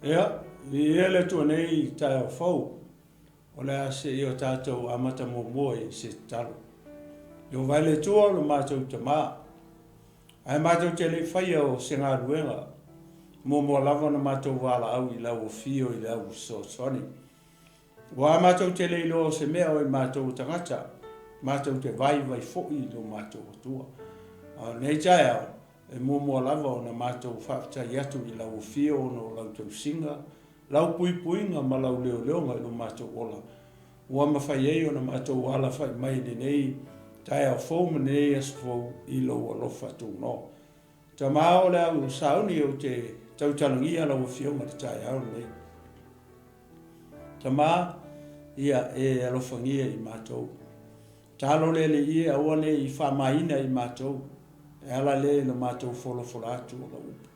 Ia, ele tu nei tai o fau. O le ase i o tātou amata mo moe se talo. Yo vai le tua o mātou te mā. Ai mātou te le whaia o se ngā ruenga. Mo lava na mātou wala au i lau o fio i lau so soni. Wa mātou te le ilo se mea o i mātou tangata. Mātou te vai fo'i lo mātou o tua. Nei tai au. E mo lava o na mātou whafta i atu i lau o fio no lau tau singa. Lau puipuinga ma lau leonga i lo mātou ola. Ua mawhai ei o na mātou wala whai mai nei tai au fōu ma nei as fōu i lo alofa tū no. Ta mao le au sauni o te tautalangia lau o fio ma te tai au nei. Ta mā ia e alofangia i mātou. Talo le ia aua ne i whamaina i mātou. E ala le no mātou fola atu o lau upu.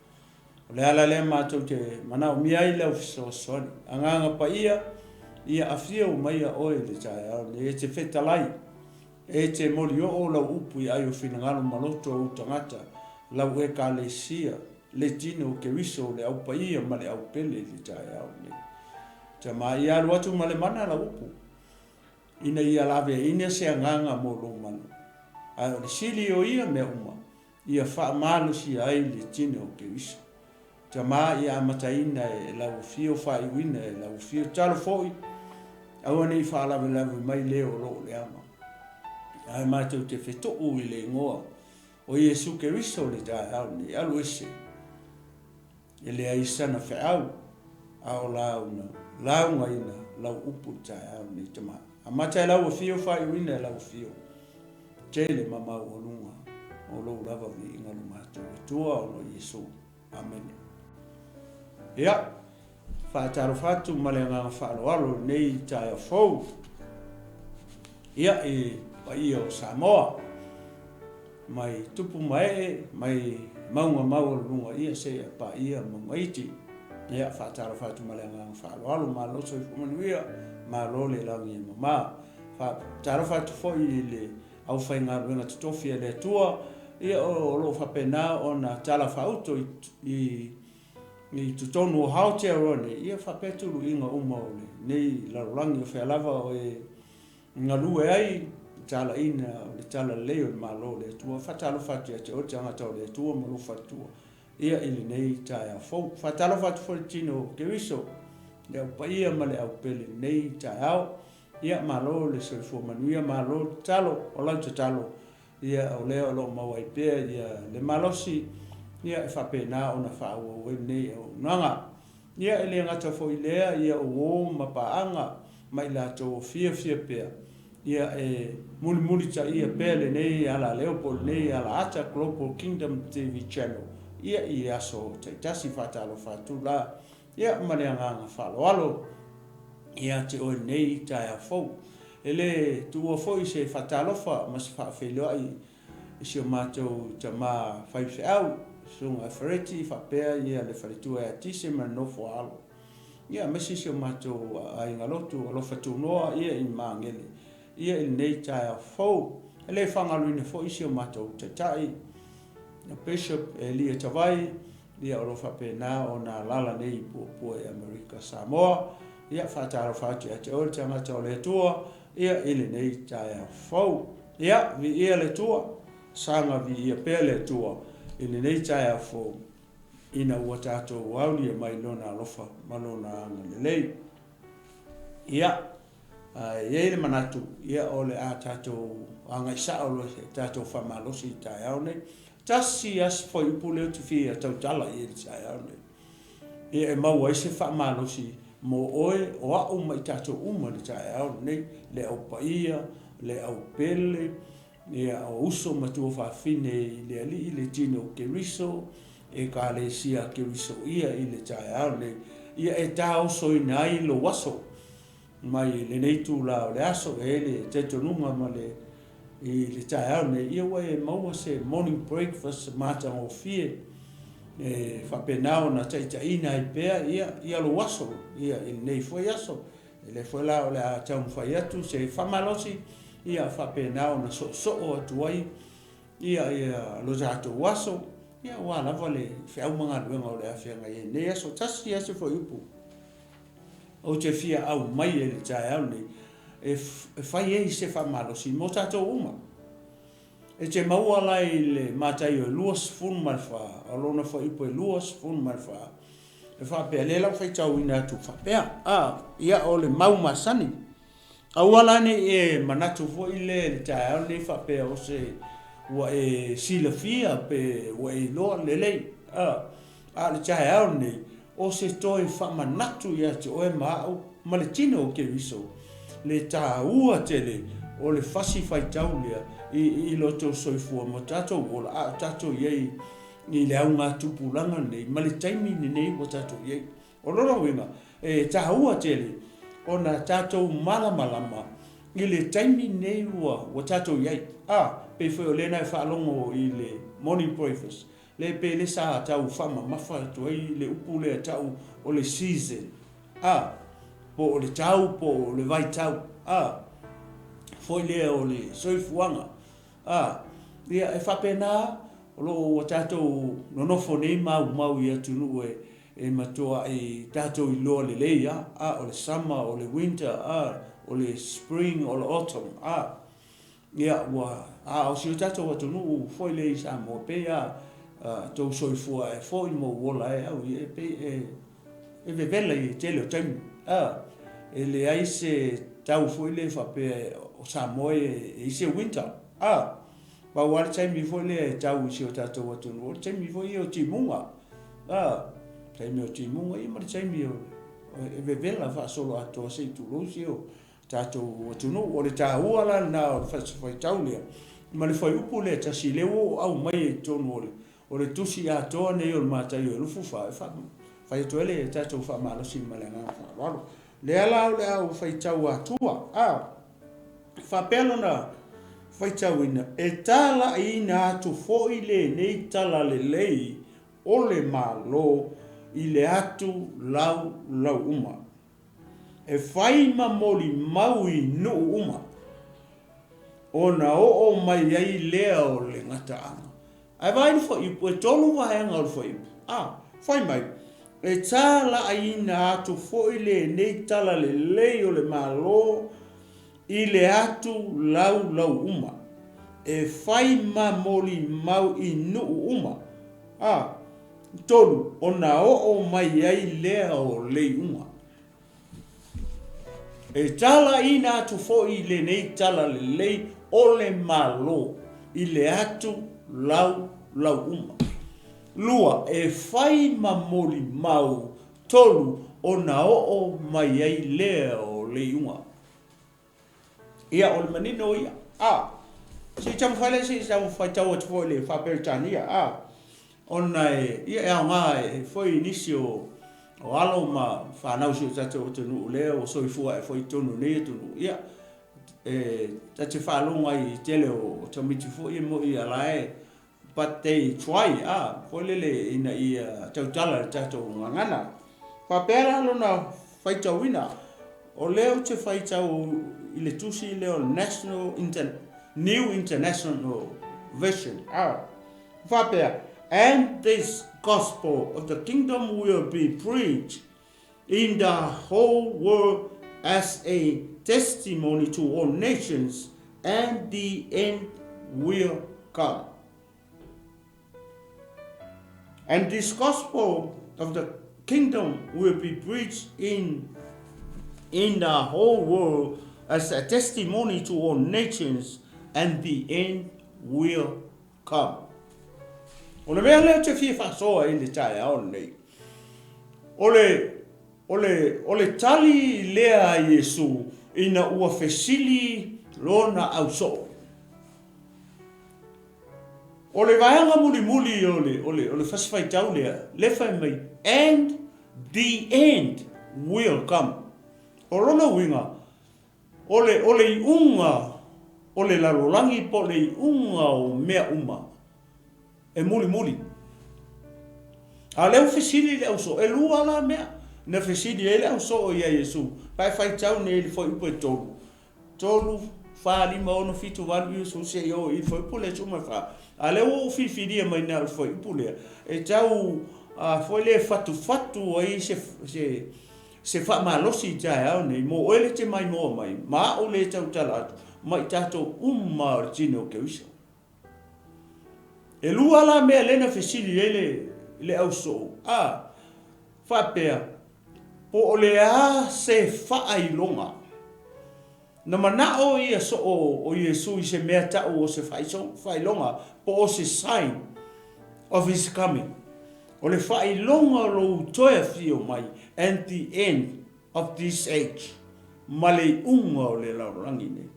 O le ala le mātou te manao mia i lau fiso soni. Anganga pa ia afia o mai a oe le tai au. E te whetalai. E te mori o lau upu i ai o whinangalo maloto o utangata. Lau e ka le sia. Le tino ke wiso le au pa ia ma le au pele le tai au. Te ma ia alu atu ma le mana lau upu. Ina ia lawe ina se anganga mo lo manu. Ai o le sili o ia me uma. Ia wha malu si ai le tino ke wiso. Te ma ia amataina e lau fio wha i wina e lau fio talo foi. Aua nei wha lawe mai leo lo le ama. Ai mātou te whetoo i le ngoa. O Iesu ke wiso le tai au ni alu ese. E le aisana wha au. Ao launga ina lau upu tai au ni te maa. A matai lau fio wha i wina e lau fio. Tele mamau o lunga. O lo lava vi inga lu mātou. E tua o no Iesu. Amen. Ia. Whaataro whatu malenga whaalo alo nei tai a fau. Ia e pa ia o Samoa. Mai tupu mai mai maunga mau lunga ia se pa ia mangaiti. Ia whaataro whatu malenga whaalo alo ma loso i fumanuia. Ma lole langi e mama. Whaataro whatu fo i le au whainga ruenga tutofi e le tua. Ia o lo whapena o na tala whauto i tutonu o Aotearoa ia whapeturu inga uma o le nei larolangi o whealava o e ngalue ai tala ina o le tala leo le malo le tua whatalo whatu te o te angata o le tua malu whatua ia ili nei tai a fau whatalo whatu wharitino ke wiso le au paia ma le au pele nei tai au ia malo le soifua manuia malo talo o lau te talo ia o leo lo mawai pea ia le malosi ia e whapena o na whaua ue nei o nanga. Ia e le ngata fo i lea, ia o mapaanga, mai la tō fia pea. Ia e muli ta ia pele nei ala Leopold nei ala ata Global Kingdom TV Channel. Ia i aso te tasi whatalo whatu la. Ia mane anganga whalo alo. Ia te oe nei tai a fau. E le tua fo i se whatalofa mas whawhelua i si o mātou ta mā whaiwhi au. Sunga fereti whapea ia le wharitua e atise ma nofo alo. Ia mesisi o mātou a ingalotu alofa tūnoa ia i māngele. Ia i nei tai a fau. E le whangaluina fo isi o mātou te tai. Na Bishop e lia tawai. Ia alofa pēnā o nā lala nei pua e Amerika Samoa. Ia whataro whatu e te ore tangata o le tua. Ia ili nei tai a fau. Ia vi ia le tua. Sanga vi ia pēr le tua. Ili nei tai a fau. Ina ua tātou wauli e mai lona alofa malona anga le lei. Ia. Ia le manatu. Ia ole a tātou anga isa olo se tātou whamalosi i tai au nei. Tasi as foi upuleo tu fia tau tala i le tai au nei. Ia e maua ise whamalosi mo oe o a uma i tātou uma le tai au nei. Le au paia, le au pele. Ia o uso matua whawhine i le ali i le tino ke riso. E ka le sia ke riso ia i le tai au nei. Ia e tau soi nai lo waso. Mai le nei tū la o le aso e le te tonunga ma le i le tai au nei. Ia wai e maua se morning breakfast matang o fie. E whapenao na taitaina i pēr ia lo waso. Ia i nei fwoi aso. E le fwoi la o le a tau mwhai atu se whamalosi. Ia whapenao na so atu ai. Ia lo zato waso. ia wa lava le fe au manga luenga o le afenga ia ne aso tasi ia se fo ipu o te fia au mai e le tai au nei e fai e se fa malo si mo tatou uma e te maua lai le Mataio luas fun malfa alona fo ipu luas fun malfa e fa pe le la fai tau ina tu fa pe ia o le mau masani awala ne e manatu fo ile le tai au nei fa pe o se wa e silafia pe wa e lo lele le tai au nei o se toi fa manatu ia te o e mau maletino ke viso le taua tele o le fasi fai tau lea i loto soifua mo tatou o la tatou iei ni le au ngā tupulanga nei ma le taimi nei o tatou iei o loro winga e taua tele o na tatou malamalama i le taimi nei ua o tatou iei pe foi o lena e whaalongo i le morning breakfast le pe le sa tau fama mafa to i le upu le tau o le season po o le tau po o le vai tau foi le o le soifuanga ia e whapena o lo o tatou nonofo nei mau ia tunu e matoa i tatou i loa le leia o le summer o le winter o le spring o le autumn ia ua o si o tatou atunu foi le i sa mo pe tou soifua e foi mo wola e au e pe e vevela i tele o taimu e le ai se tau foi le whape o sa moe i se winter ba wale taimi foi le tau si o tatou atunu o taimi foi o timunga taimi o timunga i mara taimi o e vevela wha solo ato se tu losi o tatou atunu o le tahua la na o fai tau lea ma le fai upu le tasi leo au mai e tonu o le tusi atoa nei o le Mataio e lufu fai toele tatou wha malosi ma le ngā whalo le ala o le au fai tau atua wha pelo na fai tau ina e tala ina atu fo i le nei tala le lei o le malo i le atu lau uma e fai ma moli mau i nu uma ona o mai ai lea o le ngataanga ai vai fo i po tolu vai anga fo i fai mai e tala ina atu fo i le nei tala le lei o le malo i le atu lau uma e fai ma moli mau i nu uma tolu ona o mai ai lea o le uma e tala ina atu fo i le nei tala le lei o le malo i le atu lau uma lua e fai ma moli mau tolu ona o mai ai lea o le uma ia o le manino ia si tamu fale si tamu fai tau atu fo le whaperitania ona ia e au ngā e foi inisio o alo ma whanau si o tatou tunu lea o soifua e foi tonu nei tunu ia tate whalonga i tele o tamiti fo i mo i alae but they try foi lele ina i tautala le tatou ngangana whapera lona whaitau ina o leo te whaitau i le tusi leo New International Version whapera and this gospel of the kingdom will be preached in the whole world as a testimony to all nations, and the end will come. And this gospel of the kingdom will be preached in the whole world as a testimony to all nations, and the end will come. O le mea leo te fie whasoa i le tae ao nei. O le tali lea Yesu ina ua fesili lona au so. O le vaianga muli o le fasifai tau lea, le fai mai, and the end will come. O lona winga, o le iunga, o le lalolangi po le iunga o mea uma. E muli. A leo fesili le au so, e lua la mea. Na fesili ele au so o ia Yesu. Pai fai tau ne ele foi upo e tolu. Tolu fa lima ono fitu valu i so se yo i foi pule tuma fa ale o fifiria mai na foi pule e tau foi le fatu ai se fa malosi ja au nei mo ele te mai mo mai ma o le tau tala mai tato tino ke uso e lua la me lena fesili le au so fa pea po o le se fa ai longa na mana o ia so o Yesu i se mea ta o se fai longa po o se sign of his coming o le fai longa lo toia fio mai and the end of this age male unga o le laurangi ne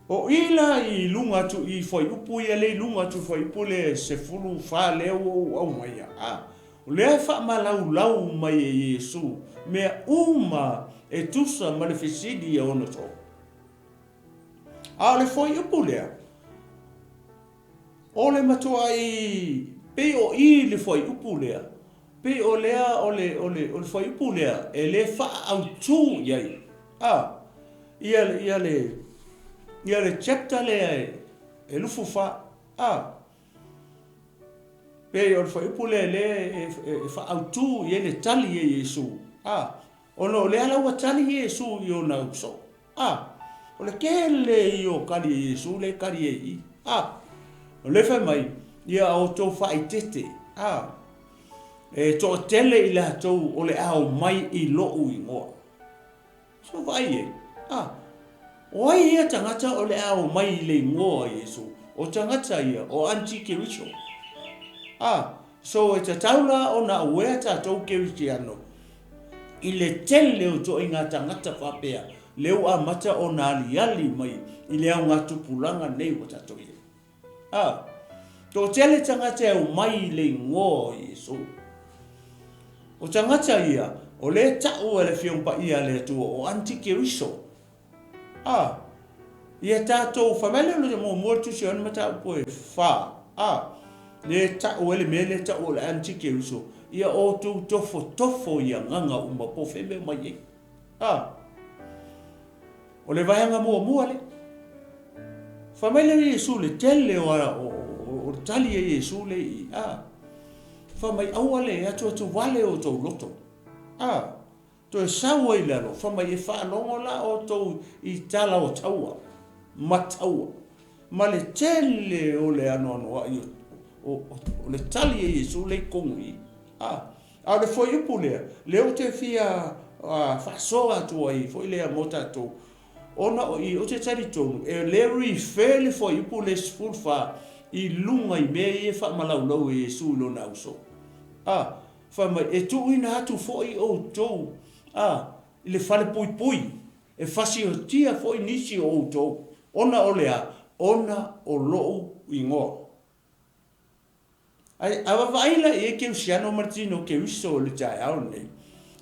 o ila i lunga tu i foi upu ia le lunga tu foi upu le se fulu fa leo au mai o le fa malau mai e Yesu mea e tusa malefisidi ono to le foi upu lea o le matua i pe o i le foi upu lea pe o lea o le foi upu lea e le fa au tu iai ia le chapter le e lufu fa pe o foi upu le fa au tu ia le tali e Yesu ono le ala wa tali Yesu yo na so o le kele yo kali Yesu le kali e o le fa mai ia o to fa itete e to tele ila to o le au mai i lo u ingo so vai o ia tangata o le au mai le ngo Yesu o tangata ia o anti kericho so e taula ona wea ta to kerichiano i le tele o to inga tangata whapea leo a mata o na ali mai i leo ngā tupulanga nei o tato i to tele tangata o mai le ngō Yesu o tangata ia o le tau e le whiompa ia le tua o antike riso ia tato whamele o le mo tusi ona mata upo e wha le tau e le mele tau o le antike riso ia o tu tofo ia nganga uma po feme mai o le vaianga mua le famele Yesu le tele o tali e Yesu le famai awale atu wale o to loto to e sawa i lalo famai e whanongo la o to i tala o taua mataua ma le tele o le anono o le tali e Yesu le kongi a le foi upu le o te fia whasoa tu ai foi lea mota tu ona o te tari tonu e le rifele foi upu le spulfa i lunga i mea e wha malaulau e Yesu lo na uso whama e tu ina atu foi o tou i le whale pui e whasi o tia foi nisi o tou ona o lea ona o lou i ngoa awa vaila e ke usiano Martino ke uso le tai au nei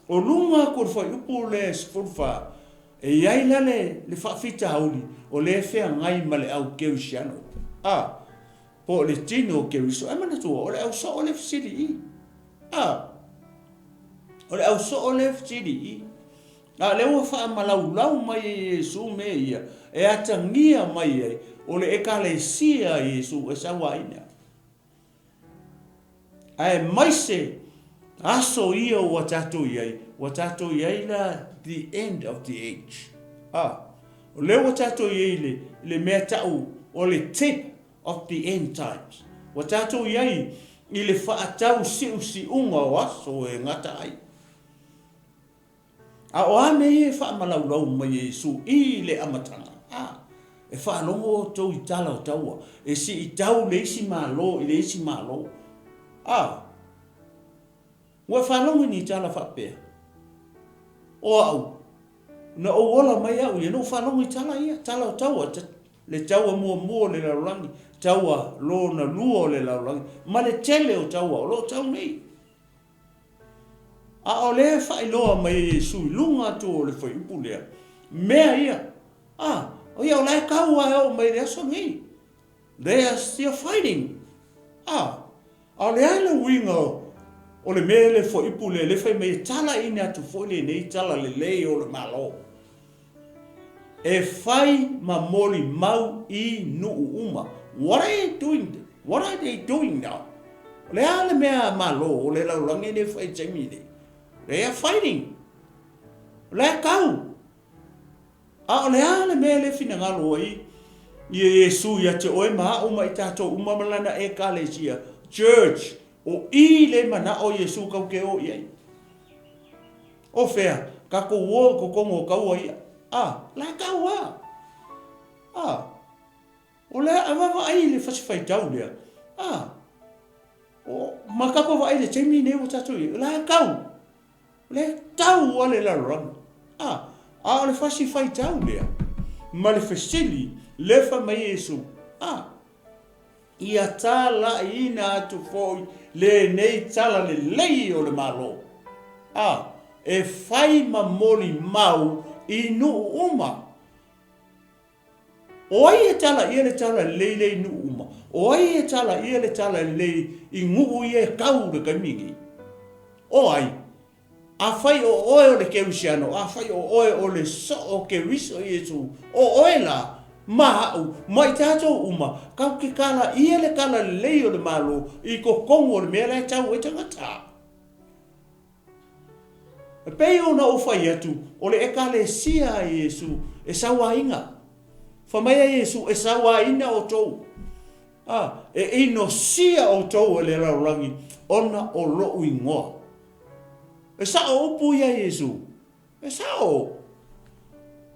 o lunga kur foi upu le spulfa e iaila le whawhita hauli o le whea ngai male au ke usiano po le tino ke uso e mana tua o le au so o le fsiri i o le au so o le fsiri i le ua wha malaulau mai e Yesu me ia e atangia mai e o le ekalesia Yesu e sawa ina ai maise aso ia watato iai la the end of the age o le watato iai le mea tau o le tip of the end times watato iai i le whaatau si unga o aso e ngata ai o ame e whaamalaulau mai Yesu i le amatanga e whaalongo tau i tala o taua e si i tau le isi malo i le isi malo ua whanonga ni tala whapea o au na o ola mai au ia no whanonga i tala ia tala o taua le taua mua le laurangi taua lo na lua le laurangi ma le tele o taua o lo tau nei o le whailoa mai Yesu lunga tu o le whaiupu lea mea ia o ia o lai kaua e o mai le aso nei they are still fighting o le aile winga o le mea le whaiupu le whai mai tala ina atu fo le nei tala le lei o le malo e fai ma moli mau I nuu uma. What are you doing? What are they doing now? Le ale mea malo, le laulangi ne fai jamine. They are fighting. Le kau. A le ale mea le fina ngalo I Yesu ya te oe maha uma I tato umamalana e kalesia. Church. O I le mana o Yesu kau ke o iai. O fea, kako uo ko kongo kau ia. La kau o le avawa ai le fasifai tau lea. O makako va ai le temi ne o tato ia. La kau. Le tau o le larang. O le fasifai tau lea. Ma le fesili, le fa mai Yesu. Ia tala ina atu foi le nei tala le lei o le malo. E fai ma moli mau I nu uma. O ai e tala ia le tala le nu uma. O ai e tala ia le tala le I ngu ia kau le kamingi. O ai. A fai o oe o le kerusiano. A fai o oe o le so o keriso Yesu. O oe la. Mahau, mai tātou uma, kau ke kala, ia le kala lei o le malo, I ko kongo le mea lai tau e tangata. E pei o na ufai atu, o le eka le sia a Yesu, e sawa inga. Whamaya Yesu, e sawa ina o tou. E ino sia o tou e le raurangi, ona o lo ingoa. E sao upu ia Yesu, e sao.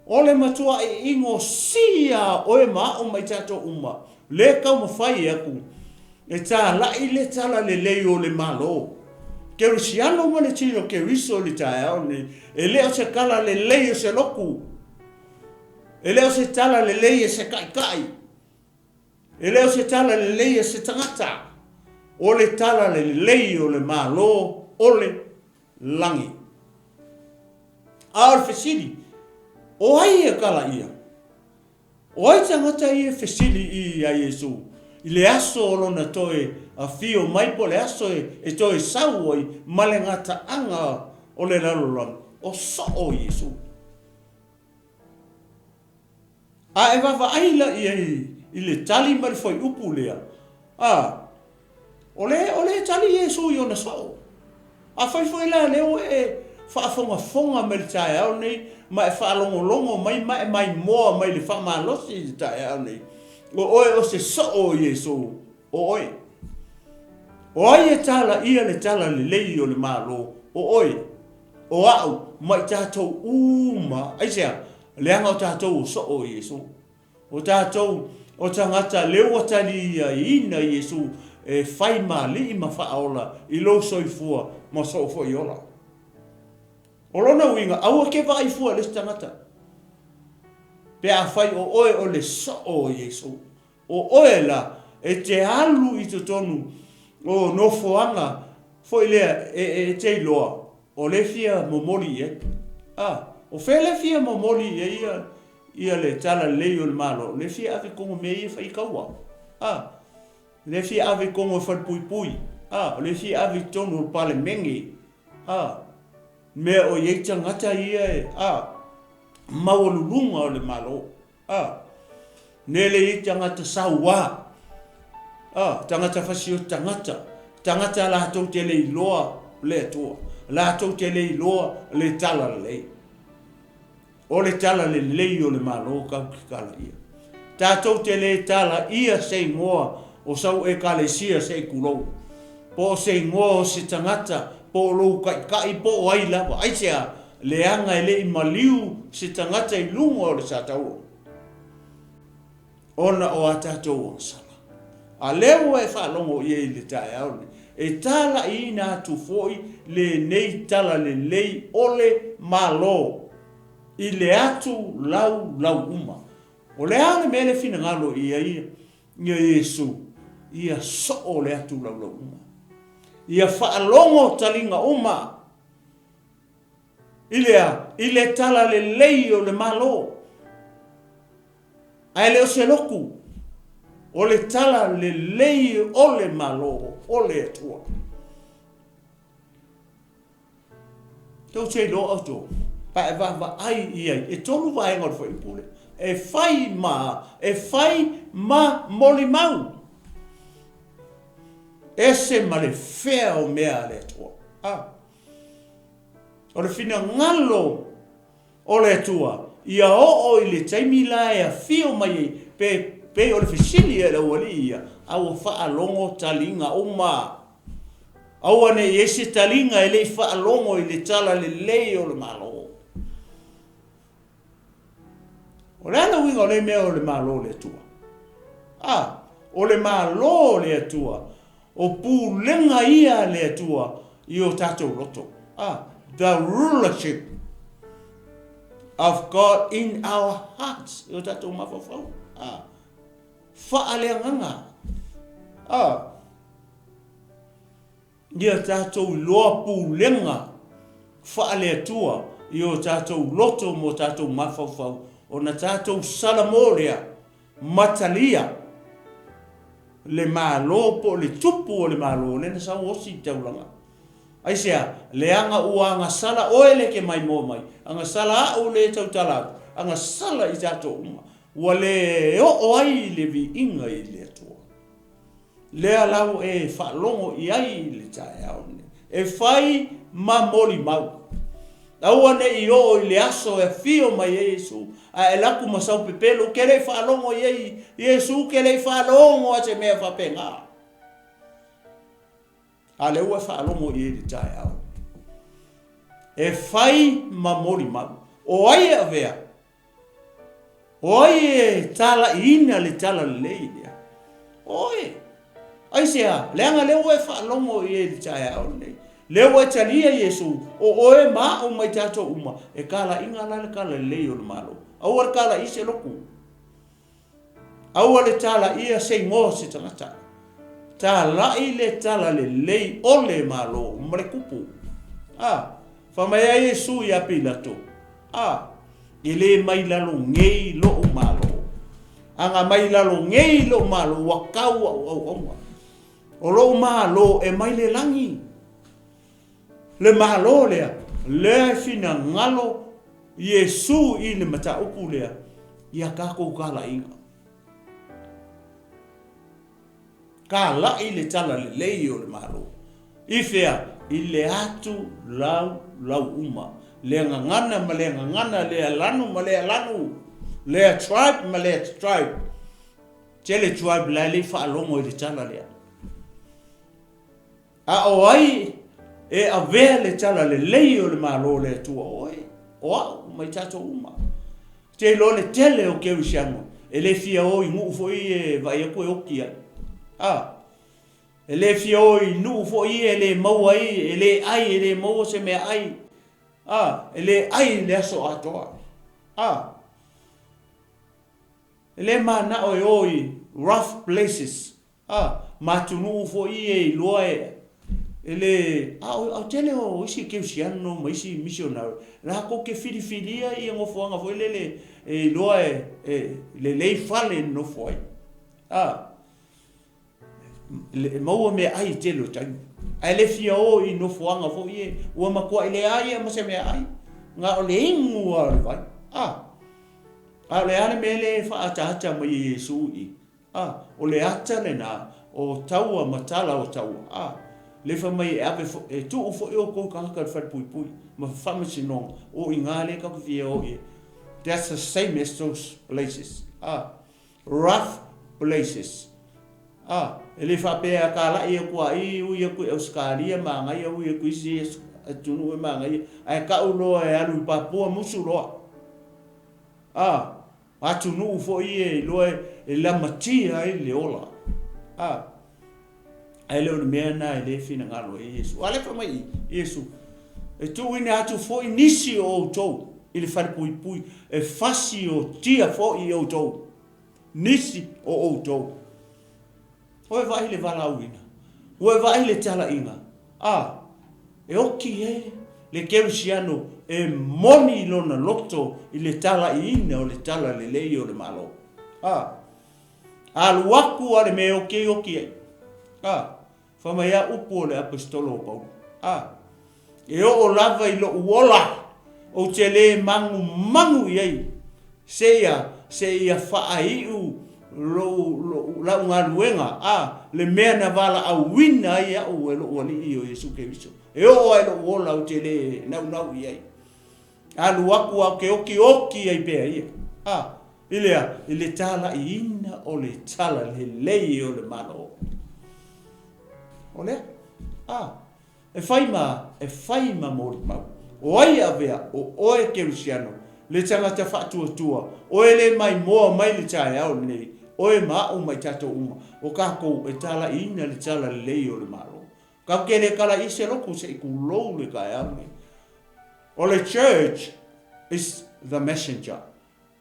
O le matua I ingo sia o e maa o mai tato uma. Le kau mawhai aku. E tā lai le tala le lei o le malo. Ke rusiano ma le tino ke riso le tae au ni. E leo se kala le lei o se loku. E leo se tala le lei e se kai kai. E leo se tala le lei e se tangata. O le tala le lei o le malo o le langi. Aor fesiri. O ai e kala ia. O ai tangata ia fesili I a Yesu. I le aso o lona toe a fio mai po le aso e toe sau oi male ngata anga o le lalulang. O so o Yesu. A e wawa aila I le tali mari foi upu lea. O le tali Yesu I ona so. A foi la leo e whaafonga me le tae au nei. Ma e whaalongolongo mai moa mai le whamalosi le tae au nei. O oe o se so o Yesu. O oe. O ai e tala ia le tala le lei o le malo. O oe. O au mai tātou uma. Aisea, le anga o tātou so o Yesu. O tātou o tangata leo atali ia ina Yesu. E whai ma li ma whaola. I lo soifua ma sofo I ola. O lona winga, aua ke vai fua le tangata. Pe a fai o oe o le so o Yesu. O oe la, e te alu I te tonu, o no foanga, foi lea e te loa. O le fia momoli e. O fe le fia momoli e ia le tala leo le malo. Le fia ave kongo me ia fai kaua. Le fia ave kongo fai pui pui. Le fia ave tonu pale mengi. Mea o iei tangata ia e, mawalulunga o le malo. Nele iei tangata saua. Tangata fasio tangata. Tangata la tau te lei loa le atua. La tau te lei loa le tala lei. O le tala le lei o le malo kau ki kala ia. Tātou te le tala ia se ngoa o sau e kale sia se kulou. Po se ngoa o se tangata. Po lo kai po ai lava ai sea leanga ele I maliu se tangata I lunga o le satau. Ona o atatou sala. A leo e whalongo I le tae au. E tala I nā tu foi le nei tala le lei ole malo. I le atu lau uma. O le ale mele fina ngalo ia Yesu. Ia so o le atu lau uma. Ia whaalongo talinga uma. Ile tala le lei o le malo. Ai leo se loku. O le tala le lei o le malo. O le atua. Tau te lo auto. pa e va ai ia e tolu va engol fo ipule e fai ma moli mau ese male fea o mea le tua o le fina ngalo o le tua ia o i le taimi la e a fio mai pe o le fisili e le wali ia au fa longo talinga o ma au ane ese talinga e le fa longo i le tala le lei o le malo o le ana winga o le mea o le malo le tua o le malo le tua o pu lenga ia le tua i o tatou roto the rulership of God in our hearts i o tatou mafafau fa'aleanganga ia tatou loa pulenga fa'ale atua i o tatou loto mo tatou mafafau o na tatou salamolea matalia le malo po le tupu o le malo le na sa osi taulanga ai sea le anga uanga sala oele ke mai mo mai anga sala o le tautala anga sala i tatou uma wale o ai le vi inga i le tua le alau e fa longo i ai le tae aone e fai ma moli mau au ane i o i le aso e fio mai Yesu a e laku masau pepelo ke le fa longo i Yesu ke le fa longo a te mea fa penga a le ua fa longo i le tae aone e fai ma moli mau o ai a vea Oe tala ina le tala leia. Oe. Ai sea, leanga leo e fa longo e le tae aone. Leo e talia Yesu. O oe ma o mai tato uma. E kala inga le kala leio le malo. Au ar kala ise loku. Au le tala ia se ngo se tangata. Tala i le tala le lei o le malo. Mre kupu. Whamaya Yesu ia pilato. Ele mai lalo ngei lo malo anga mai lalo ngei lo malo wakau au o lo malo e mai le langi le malo le fina ngalo Yesu i le mata upu lea ia kako kala inga kala i le tala le leio le malo i fea i le atu lau uma le ngana ma le ngana le lanu ma le lanu le tribe ma le tribe tele tribe la le fa longo le tala le a oi e a ve le tala le leio le malo le tu oi o mai tato uma te lo le tele o ke usiamo e le fia oi mu foi e vai ko okia e le fia oi nu foi e le mau ai e le ai e le mau se me ai ele ai le aso atoa. Ele mana oi rough places. Matunu fo ie loe. Ele au tele o isi ke usiano ma isi missionary. La ko ke filifilia i ngofo anga fo ele loe le lei fale no foi. Le mau me ai telo tai. Ai le fia o i no fuanga fo ie ua makua ile ai ma se me ai nga o le ingu a le vai a le ale me le fa ata mai Yesu i o le ata le na o taua matala o taua le fa mai e tu o fo o ko ka fa pui ma fa me sino o ingale ka fia o ie that's the same as those places rough places ele fa pe a kala e ko ai u ye ko euskalia ma ngai u ye ko isi tunu e ma ngai ai ka ulo e alu papo musulo tunu fo ie lo e la matia i le ola ai le me na ele fina ngalo e Yesu ale fa mai Yesu e tu ina atu fo inisi o to ele fa pui e fasi o tia fo i o to nisi o to Oe vai le vala uina. Oe vai le tala inga. E oki le keusiano e moni lona loto i le tala ina o le tala le leio le malo. Alu aku ale me oki e. Whamaya upo le apostolo o pau. E o lava i lo uola o te le mangu iei, se ia whaaiu la ngā luenga, le mea na wala au wina ia o e lo wali i o Yesu Keriso. E o ai lo wola o te le nau iei. Alu aku au ke oki ai bea ia. Ile tala i ina o le tala le lei o le malo. O le? E whai ma mori mau. O ai avea, o oe Kerisiano, le tangata whatuatua, o e le mai moa mai le tae au nei, o e maa o mai tato uma, o kako e tala i ina le tala le lei o le malo. Ka kele kala i se loko se i kulou le kai au nei. O le church is the messenger.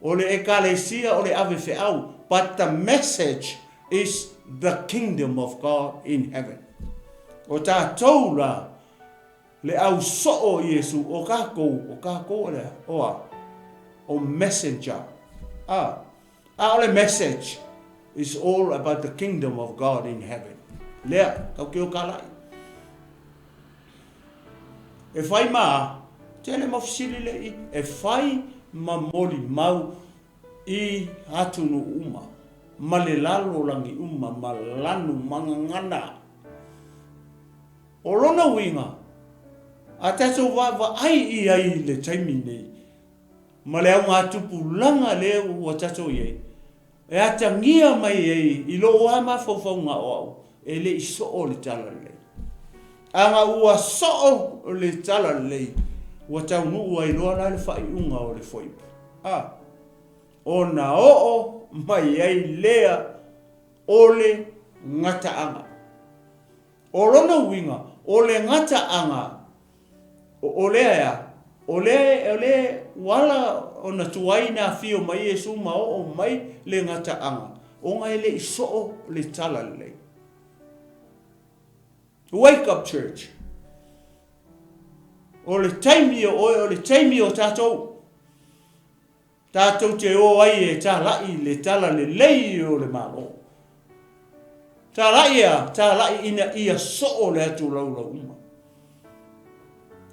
O le ekalesia o le ave feau. But the message is the kingdom of God in heaven. O tātou la le au so'o Yesu o kako le o messenger. O le message is all about the kingdom of God in heaven. Lea, kau keo kalai. E whai maa, tēne mawhisiri le i, e whai ma moli mau i hatunu uma. Ma le lalo langi uma, ma lanu mangangana. O lona winga, a tato wawa ai i ai le taimi nei. Ma le au ngā tupu langa leo ua tato iei. E atangia mai iei, i lo oa ma fawfau ngā oau, e le i so'o le tala lei. Anga ua so'o le tala lei, ua taunu ua i loa la le whai unga o le whaipu. O na o'o mai ai lea o le ngata anga. O lona winga, o le ngata anga, o lea, o le wala o na tuai na fio mai e suma o mai le ngata anga. O ngai le iso le tala le. Wake up, church. O le taimi o le taimi o tātou. Tātou te o ai e tā lai le tala le lei o le malo. Tā lai ina ia so le atu lau uma.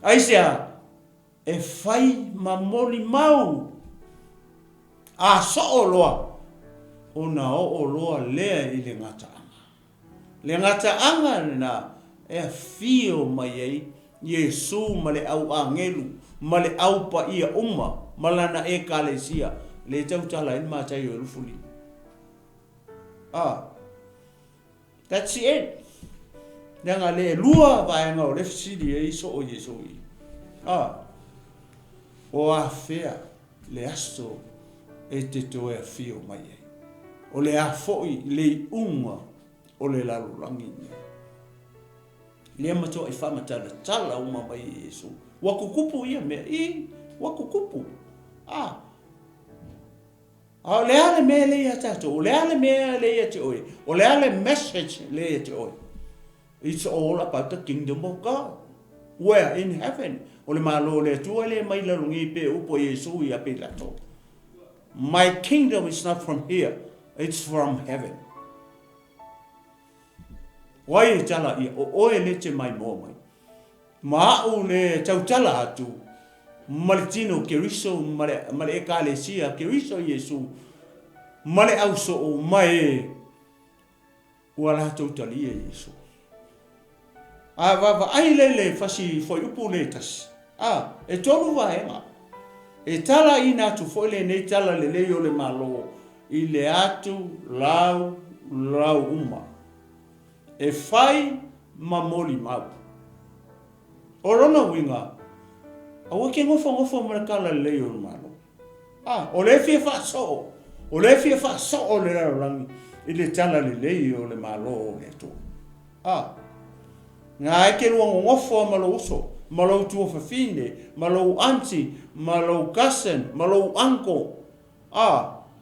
Aisea, e whai mamoli mau. A so loa. O na o loa lea i le ngata anga. Le ngata anga na e fio mai ei. Yesu ma le au angelu. Ma le au pa ia uma. Malana e kalesia. Le tau tala in Mataio e lufuli. That's it. Nanga le lua vaenga o le fisiri e iso o Yesu i. O a fea le aso e te toe a fio mai e. O le a foi le unga o le lalulangi. Le amato e whamatala tala uma mai e Yesu. Wakukupu ia mea i. Wakukupu. O le ale mea le ia tato. O le ale mea le ia te oe. O le ale message le ia te oe. It's all about the kingdom of God. Where? In heaven. O le malo le tua le mai lalungi pe upo Yesu i ape lato. My kingdom is not from here. It's from heaven. Wai e tala ia. O oe le te mai mō mai. Maau le tau tala atu. Maletino Keriso, male ekalesia, Keriso Yesu. Male auso o mai. Wala tautalia Yesu. Vava ai lele fasi foi upu letas. E tolu vaenga. E tala ina tu foi le nei tala le leo le malo. I le atu lau uma. E fai mamoli mau. Orona winga. Awa ke ngofo marakala le leo le malo. O le fia fa so. O le fia fa so le rangi. I le tala le leo le malo le tu. Nga eke lua ngofo malo uso, malo tua fafine, malo auntie, malo cousin, malo uncle.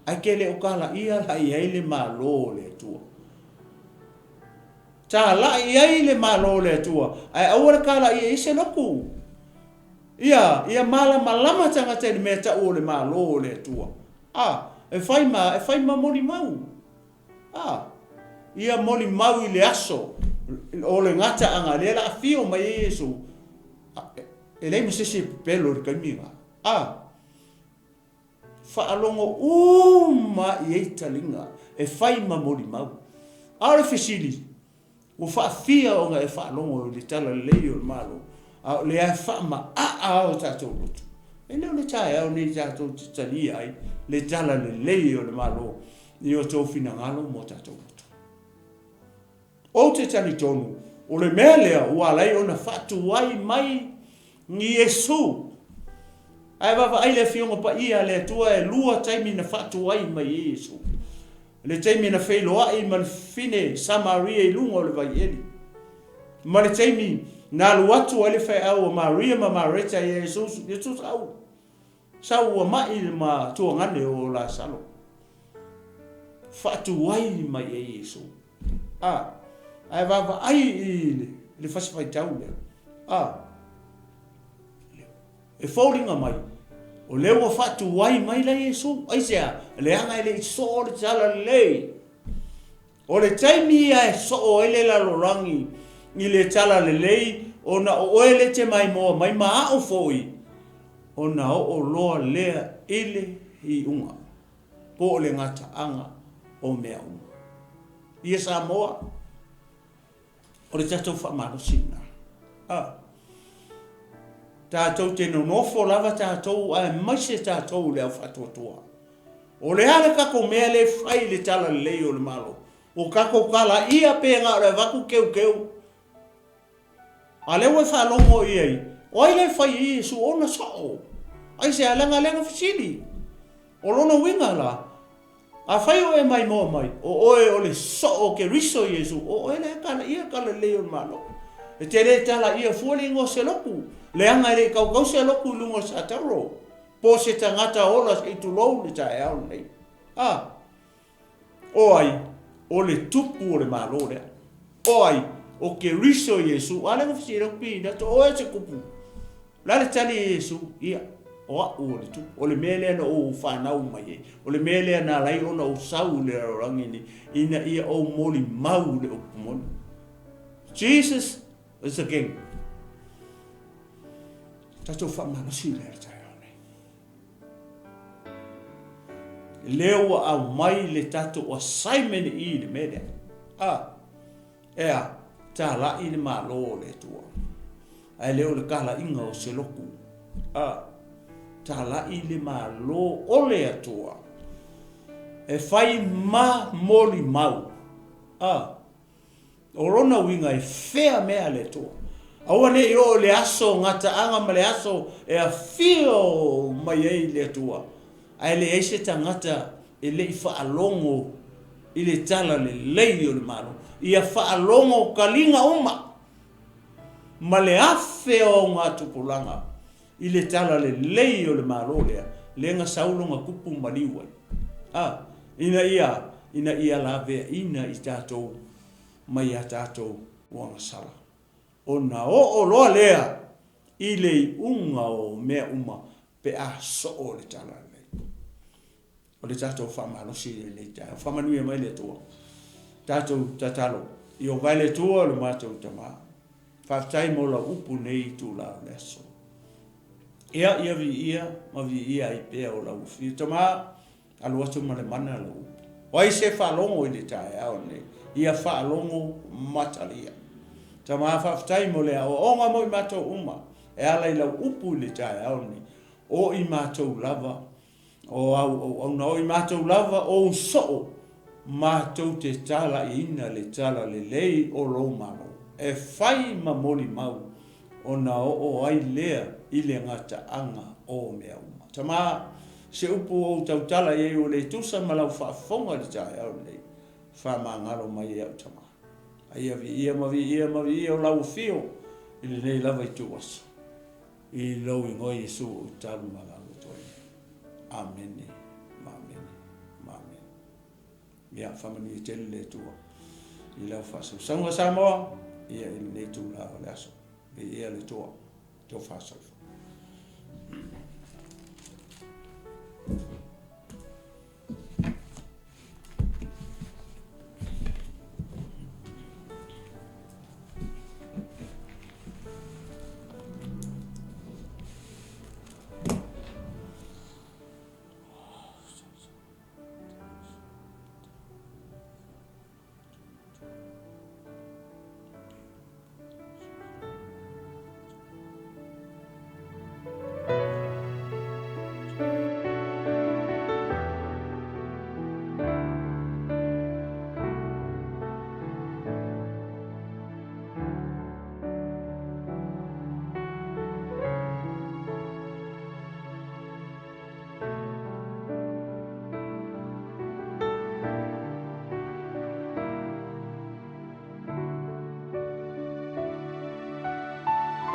Eke le ukala ia la ia le malo le tua. Ta la ia le malo le tua. Ai awara kala ia ise loku. Ia malama tanga te me ta o le malo le tua. E fai ma moli mau. Ia moli mau I le aso. O le ngata anga le la fio mai Yesu. E le misisi pelo le kaminga. whaalongo ma i talinga e whai mamori mau. Aore whisili, o whaafia o nga e whaalongo le tala leo le malo, le ai whaama o tātou rotu. E leo le tae au nei tātou titalia ai, le tala le leo le malo, ni o tō whina ngalo mo tātou rotu. O te tani tonu, o le mea lea ua lei o na whatu wai mai ni Yesu. Ai wawa ai le fionga pa ia le tua e lua taimi na whatu wai mai Yesu. Le taimi na whailoa i man fine Samaria i lunga o le vai eli. Ma le taimi na luatu ai le whai au o Maria ma Mareta i Jesus au. Sau ua mai ma tua ngane o la salo. Whatu wai mai Yesu. Ai wawa ai i le whasifai tau lea. E whauringa mai. O leo wa whatu wai mai la Yesu. Aisea, le anga ele i so le tala lei. O le taimi e so o ele la lorangi. I le tala le lei. O na o ele te mai moa mai maa o foi. O na o loa lea ele i unga. Po o le ngata anga o mea unga. Ia sa moa. O le tatou whamaro sina. Tātou te nonofo lava tātou a maise tātou lea whatotoa. O le hale kako mea le whai le tala lei o le malo. O kako kala ia pēnga o le waku keu. A lewe whalongo iei. O ai le whai i Yesu ona sao. Ai se alanga whisili. O lona winga la. A whai o e mai moa mai. O oe o le so o ke riso Yesu. O oe le kala ia kala lei o le malo. E te re tala ia fualingo se loku. Le anga ele kau se loku lungo sa taro. Po se tangata ola se itu lou le tae au nei. O ai, o le tupu o le malo rea. O ai, o ke riso Yesu. Ale nga fisi ropi, nato o e se kupu. La le tali Yesu, ia. O a o le tupu. O le mele na o whanau mai e. O le mele na lai o na o sau le rangi ni. Ina ia o moli mau le o kumoni. Jesus is the king. Tatou whamanasi le tae au nei. Leo au mai le tatou assignment i le mele. Ea, tā la i le malo le tua. Ai leo le kala inga o se loku. Tā la i le malo o le atua. E whai moli mau. O rona winga e whea mea le tua. Aua ne o le aso ngata anga ma le aso e a fio mai ei le tua. Ai le eise tangata e le i whaalongo i le tala le lei o le maro. I a whaalongo kalinga uma. Ma le afe o ngā tupulanga i le tala le lei o le maro lea. Le nga saulonga kupu maliwai. Ina ia la vea ina i tātou mai a tātou wanga sala. O na o loa lea i le unga o mea uma pe a so o le tala nei. O le tātou whamanosi le tātou. Whamanui e mai le tua. Tātou tatalo. I o vai le tua le mātou tamaa. Whaftai mo la upu nei tu la leso. Ia ma vi ia i pea o la ufi. Tamaa alu atu ma le mana la upu. O ai se whalongo i le tae au nei. Ia whalongo matalia. Tama whaftai mo lea o onga mo i mātou uma. E ala i lau upu le tae au ni. O i mātou lava. O na o i mātou lava o soo. Mātou te tala i ina le tala le lei o lo mano. E whai ma moli mau. O na o ai lea i le ngata anga o mea uma. Tama se upu o tau tala e o le tusa ma lau whaafonga le tae au nei. Whamangalo mai e au tama. Ia ma vi ia o lau fio i le nei lava i tuasa. I lau i ngoi Yesu o talu magalu toi. Amen. Ia whamani i tele le tua. I lau whasu. Saunga Samoa, ia i le nei tu lau le aso. Ia le tua. Tau whasu.